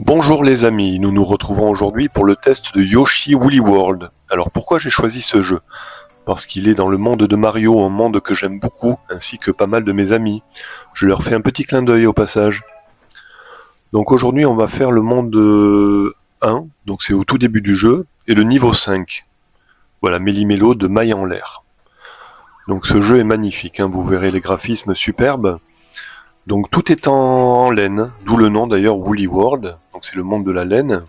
Bonjour les amis, nous nous retrouvons aujourd'hui pour le test de Yoshi Woolly World. Alors pourquoi j'ai choisi ce jeu? Parce qu'il est dans le monde de Mario, un monde que j'aime beaucoup, ainsi que pas mal de mes amis. Je leur fais un petit clin d'œil au passage. Donc aujourd'hui on va faire le monde 1, donc c'est au tout début du jeu, et le niveau 5. Voilà, Méli-Mélo de Maille en l'air. Donc ce jeu est magnifique, hein, vous verrez les graphismes superbes. Donc tout est en laine, d'où le nom d'ailleurs Woolly World, donc c'est le monde de la laine.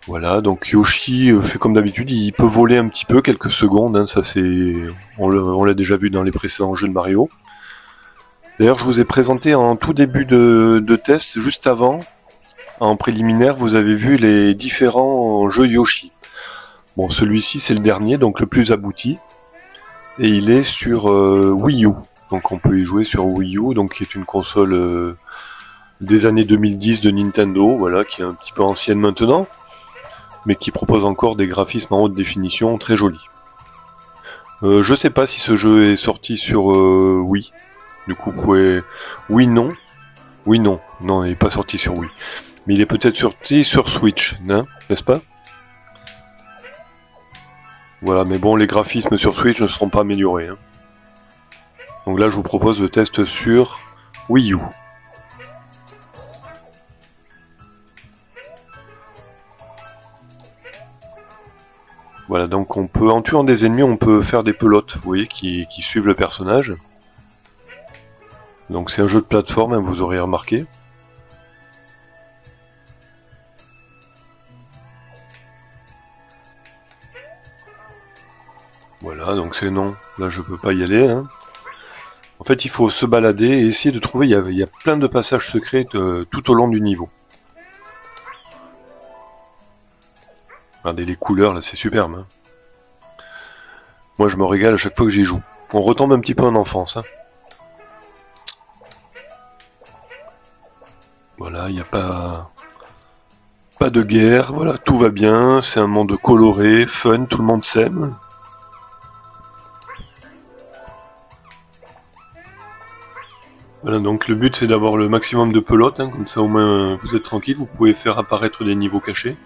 Voilà, donc Yoshi fait comme d'habitude, il peut voler un petit peu quelques secondes, hein, ça c'est, on l'a déjà vu dans les précédents jeux de Mario. D'ailleurs je vous ai présenté en tout début de test, juste avant, en préliminaire, vous avez vu les différents jeux Yoshi. Bon, celui-ci c'est le dernier, donc le plus abouti, et il est sur Wii U. Donc on peut y jouer sur Wii U, donc qui est une console des années 2010 de Nintendo, voilà, qui est un petit peu ancienne maintenant, mais qui propose encore des graphismes en haute définition très jolis. Je sais pas si ce jeu est sorti sur Wii. Du coup, oui, non. Oui, non. Non, il n'est pas sorti sur Wii. Mais il est peut-être sorti sur Switch, hein, n'est-ce pas? Voilà, mais bon, les graphismes sur Switch ne seront pas améliorés, hein. Donc là, je vous propose le test sur Wii U. Voilà, donc on peut, en tuant des ennemis, on peut faire des pelotes, vous voyez, qui suivent le personnage. Donc c'est un jeu de plateforme, hein, vous aurez remarqué. Voilà, donc c'est non. Là, je peux pas y aller. Hein. En fait, il faut se balader et essayer de trouver... Il y a plein de passages secrets tout au long du niveau. Regardez les couleurs, là, c'est superbe. Hein. Moi, je me régale à chaque fois que j'y joue. On retombe un petit peu en enfance. Hein. Voilà, il n'y a pas de guerre. Voilà, tout va bien. C'est un monde coloré, fun, tout le monde s'aime. Voilà, donc le but c'est d'avoir le maximum de pelotes, hein, comme ça au moins vous êtes tranquille, vous pouvez faire apparaître des niveaux cachés.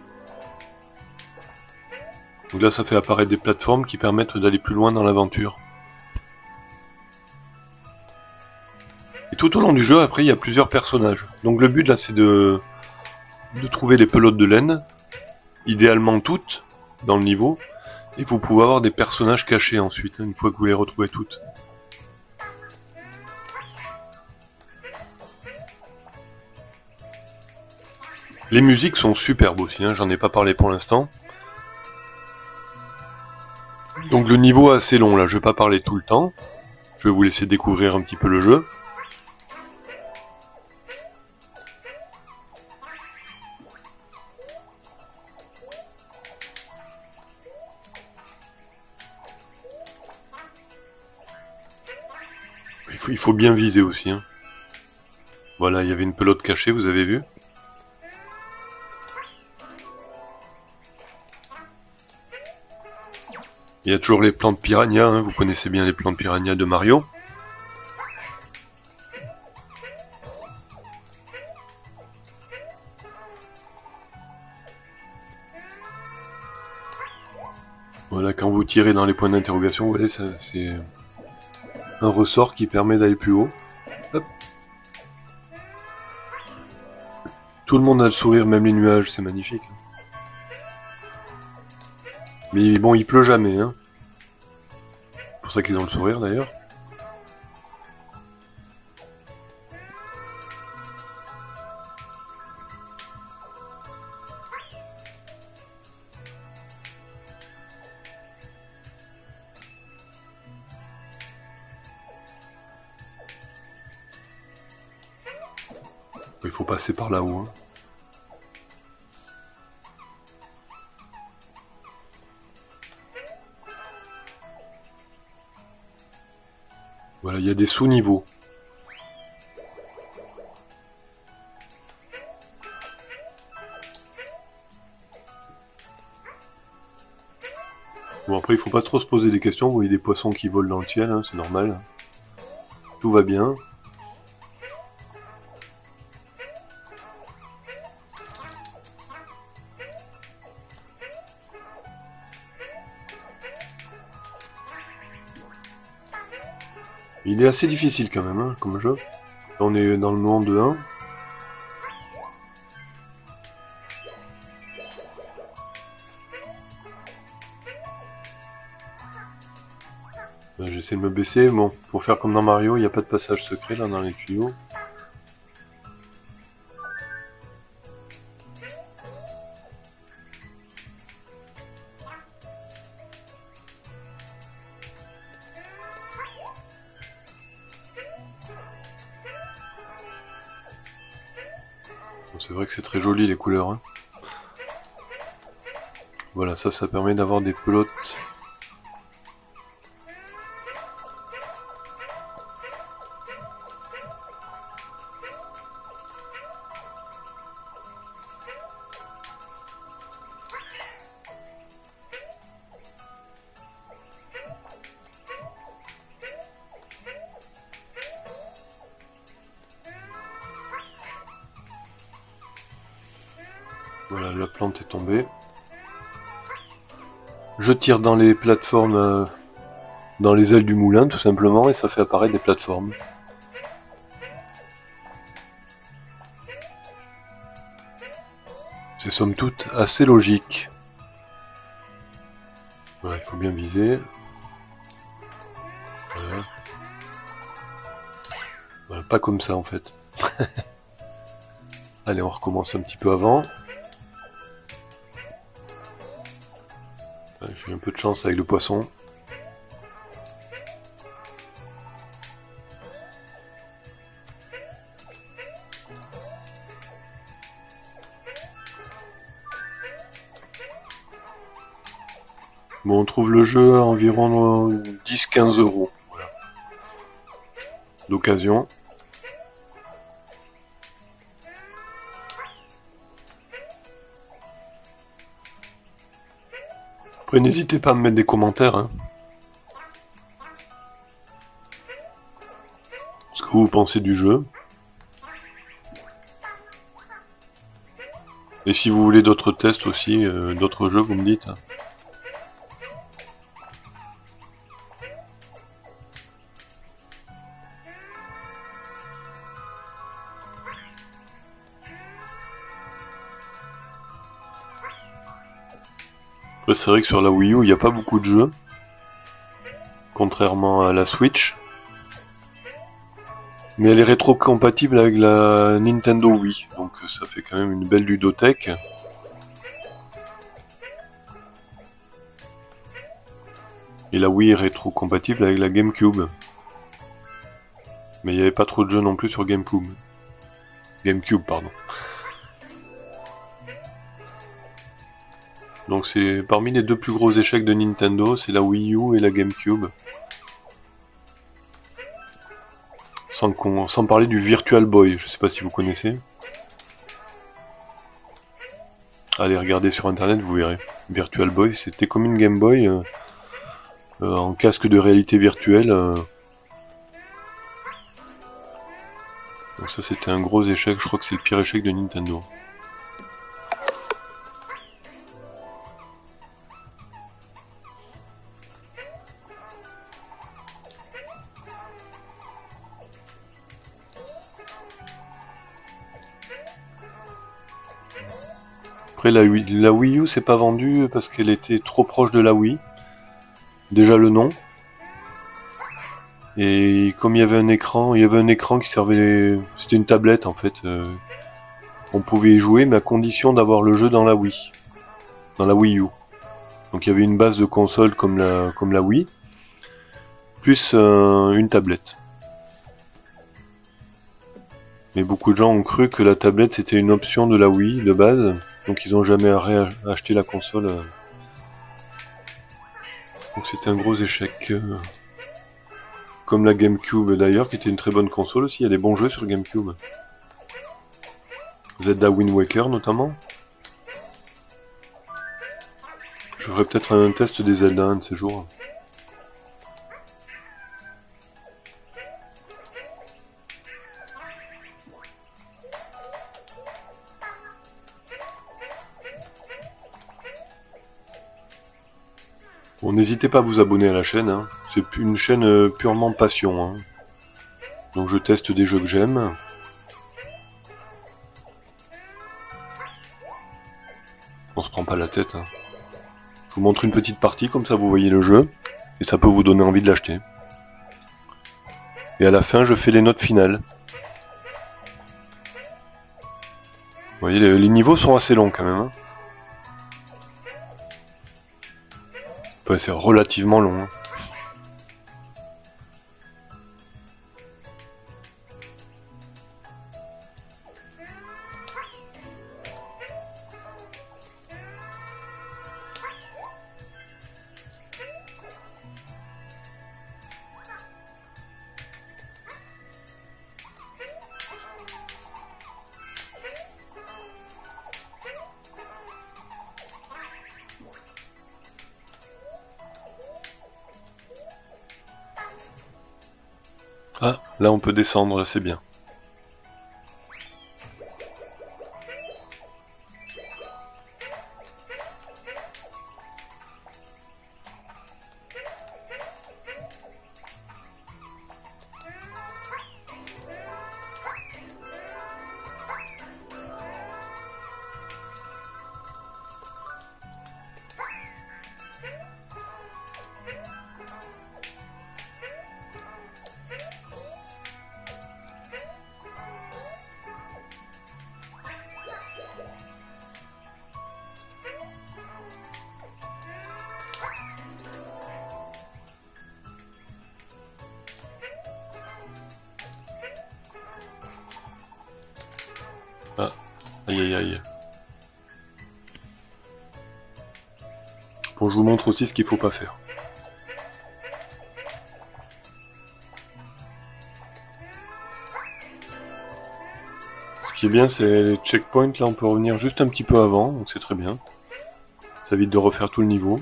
Donc là ça fait apparaître des plateformes qui permettent d'aller plus loin dans l'aventure. Et tout au long du jeu, après il y a plusieurs personnages. Donc le but là c'est de trouver les pelotes de laine, idéalement toutes, dans le niveau, et vous pouvez avoir des personnages cachés ensuite, hein, une fois que vous les retrouvez toutes. Les musiques sont superbes aussi, hein, j'en ai pas parlé pour l'instant. Donc le niveau est assez long là, je vais pas parler tout le temps. Je vais vous laisser découvrir un petit peu le jeu. Il faut bien viser aussi. Hein. Voilà, il y avait une pelote cachée, vous avez vu. Il y a toujours les plantes piranha, hein, vous connaissez bien les plantes piranha de Mario. Voilà, quand vous tirez dans les points d'interrogation, vous voyez, c'est un ressort qui permet d'aller plus haut. Hop. Tout le monde a le sourire, même les nuages, c'est magnifique. Mais bon, il pleut jamais, hein. C'est pour ça qu'ils ont le sourire d'ailleurs. Il faut passer par là-haut. Hein. Voilà, il y a des sous-niveaux. Bon, après, il faut pas trop se poser des questions. Vous voyez des poissons qui volent dans le ciel, hein, c'est normal. Tout va bien. Il est assez difficile quand même, hein, comme jeu. Là, on est dans le monde 1. J'essaie de me baisser. Bon, pour faire comme dans Mario, il n'y a pas de passage secret là dans les tuyaux. C'est vrai que c'est très joli les couleurs. Hein. Voilà, ça permet d'avoir des pelotes. Voilà, la plante est tombée. Je tire dans les plateformes, dans les ailes du moulin tout simplement, et ça fait apparaître des plateformes. C'est somme toute assez logique. Voilà, il faut bien viser. Voilà. Voilà, pas comme ça en fait. Allez, on recommence un petit peu avant. J'ai eu un peu de chance avec le poisson. Bon, on trouve le jeu à environ 10-15 euros. Voilà. D'occasion. Après, n'hésitez pas à me mettre des commentaires. Hein. Ce que vous pensez du jeu. Et si vous voulez d'autres tests aussi, d'autres jeux, vous me dites. Après, c'est vrai que sur la Wii U, il n'y a pas beaucoup de jeux. Contrairement à la Switch. Mais elle est rétro-compatible avec la Nintendo Wii. Donc ça fait quand même une belle ludothèque. Et la Wii est rétro-compatible avec la GameCube. Mais il n'y avait pas trop de jeux non plus sur GameCube. GameCube, pardon. Donc c'est parmi les deux plus gros échecs de Nintendo, c'est la Wii U et la GameCube. Sans parler du Virtual Boy, je sais pas si vous connaissez. Allez regarder sur internet, vous verrez. Virtual Boy, c'était comme une Game Boy en casque de réalité virtuelle. Donc ça c'était un gros échec, je crois que c'est le pire échec de Nintendo. Après la Wii U s'est pas vendue parce qu'elle était trop proche de la Wii. Déjà le nom. Et comme il y avait un écran qui servait... C'était une tablette en fait. On pouvait y jouer mais à condition d'avoir le jeu dans la Wii. Dans la Wii U. Donc il y avait une base de console comme la Wii. Plus une tablette. Mais beaucoup de gens ont cru que la tablette c'était une option de la Wii de base. Donc ils n'ont jamais acheté la console. Donc c'était un gros échec. Comme la GameCube d'ailleurs, qui était une très bonne console aussi. Il y a des bons jeux sur GameCube. Zelda Wind Waker notamment. Je ferai peut-être un test des Zelda un de ces jours. Bon, n'hésitez pas à vous abonner à la chaîne, hein. C'est une chaîne purement passion. Hein. Donc je teste des jeux que j'aime. On se prend pas la tête. Hein. Je vous montre une petite partie, comme ça vous voyez le jeu, et ça peut vous donner envie de l'acheter. Et à la fin, je fais les notes finales. Vous voyez, les niveaux sont assez longs quand même. Hein. Enfin, c'est relativement long. Hein. Ah, là on peut descendre, là c'est bien. Ah, aïe aïe aïe. Bon, je vous montre aussi ce qu'il faut pas faire. Ce qui est bien, c'est les checkpoints, là on peut revenir juste un petit peu avant, donc c'est très bien. Ça évite de refaire tout le niveau.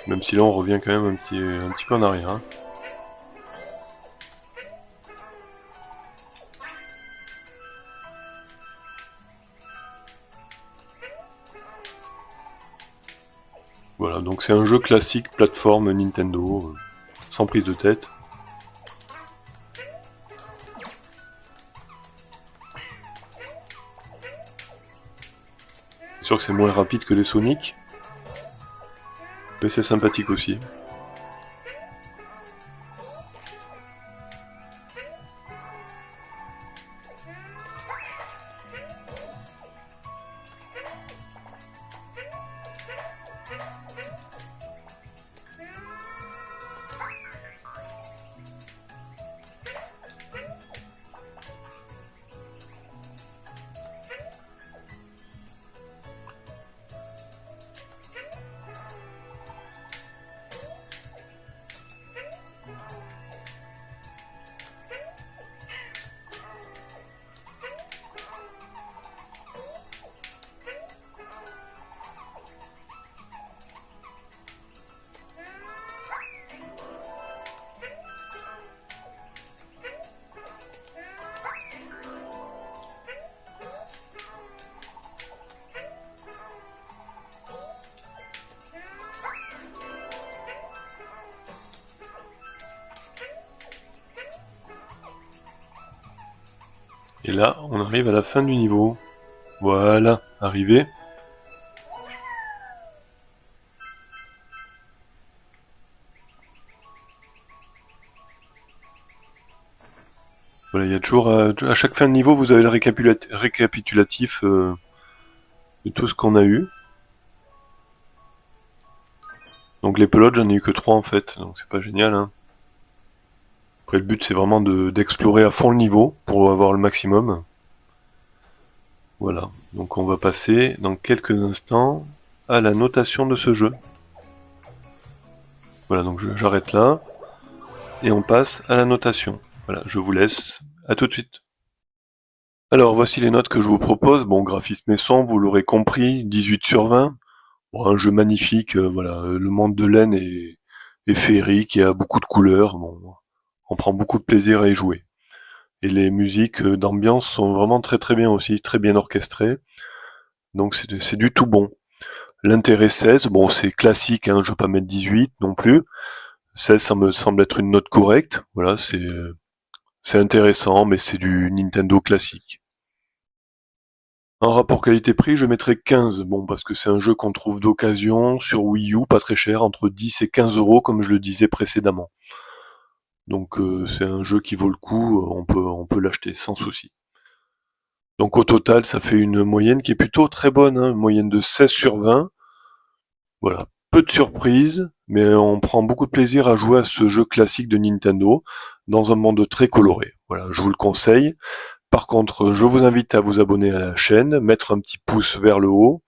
Même si là on revient quand même un petit peu en arrière. Hein. Voilà, donc c'est un jeu classique plateforme Nintendo, sans prise de tête. C'est sûr que c'est moins rapide que les Sonic, mais c'est sympathique aussi. Et là, on arrive à la fin du niveau. Voilà, arrivé. Voilà, il y a toujours à chaque fin de niveau, vous avez le récapitulatif de tout ce qu'on a eu. Donc les pelotes, j'en ai eu que 3 en fait, donc c'est pas génial. Hein. Après le but c'est vraiment d'explorer à fond le niveau pour avoir le maximum. Voilà, donc on va passer dans quelques instants à la notation de ce jeu. Voilà, donc j'arrête là, et on passe à la notation. Voilà, je vous laisse, à tout de suite. Alors voici les notes que je vous propose. Bon, graphisme et son, vous l'aurez compris, 18 sur 20. Bon, un jeu magnifique, voilà, le monde de Len est féerique et a beaucoup de couleurs. Bon, on prend beaucoup de plaisir à y jouer. Et les musiques d'ambiance sont vraiment très très bien aussi, très bien orchestrées. Donc c'est du tout bon. L'intérêt 16, bon c'est classique, hein, je veux pas mettre 18 non plus. 16 ça me semble être une note correcte. Voilà, c'est intéressant, mais c'est du Nintendo classique. En rapport qualité-prix, je mettrais 15, bon parce que c'est un jeu qu'on trouve d'occasion sur Wii U, pas très cher, entre 10 et 15 euros comme je le disais précédemment. Donc c'est un jeu qui vaut le coup, on peut l'acheter sans souci. Donc au total, ça fait une moyenne qui est plutôt très bonne, hein, une moyenne de 16 sur 20. Voilà, peu de surprises, mais on prend beaucoup de plaisir à jouer à ce jeu classique de Nintendo dans un monde très coloré. Voilà, je vous le conseille. Par contre, je vous invite à vous abonner à la chaîne, mettre un petit pouce vers le haut,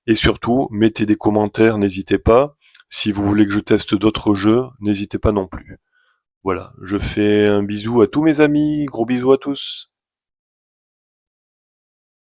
et surtout, mettez des commentaires, n'hésitez pas. Si vous voulez que je teste d'autres jeux, n'hésitez pas non plus. Voilà, je fais un bisou à tous mes amis, gros bisous à tous.